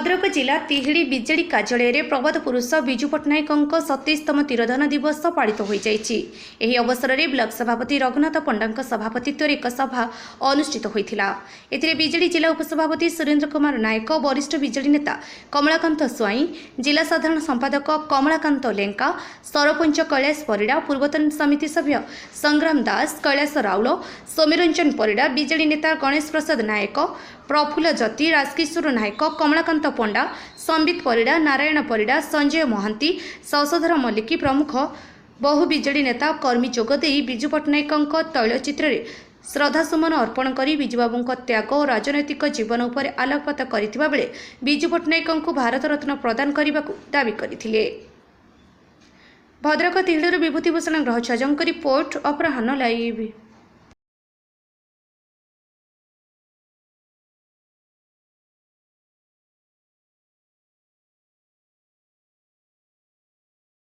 भद्रक जिला तिहिड़ी बिजेडी कार्यालय प्रबाद पुरुष विजु पट्टनायकों 27तम तिरोधान दिवस पालित हो जाइछि। एही अवसर में ब्लॉक सभापति रघुनाथ पंडा सभापतित्व एक सभा अनुष्ठित होइथिला। एथिरे बिजेडी जिला उपसभापति सुरेन्द्र कुमार नायक, वरिष्ठ बिजेडी नेता कमलाकांत स्वाई, जिला साधारण संपादक कमलाकांत लेंका, सरपंच कैलाश परिड़ा, पूर्वतन समिति सभ्य संग्राम दास, कैलाश राउल, सौम्यरंजन परिड़ा, बिजेडी नेता गणेश प्रसाद नायक, प्रफुल्ल जति, राजकिशोर नायक, कमलाकांत पंडा, संबित परिड़ा, नारायण परिड़ा, संजय महांती, शशधर मल्लिक प्रमुख बहु बिजेडी नेता कर्मी जोगदे विजु पट्टनायकों तैलचित्र श्रद्धासुमन अर्पण कर विजुबाबू त्याग और राजनैतिक जीवन उपर आलोकपात करथिबा बेले विजु पट्टनायकों भारत रत्न प्रदान करने को दावी करथिले। भद्रक तिहिड़ीରୁ विभूति भूषण ग्रहछाजଙ୍କ रिपोर्ट अपराह्न लाइव।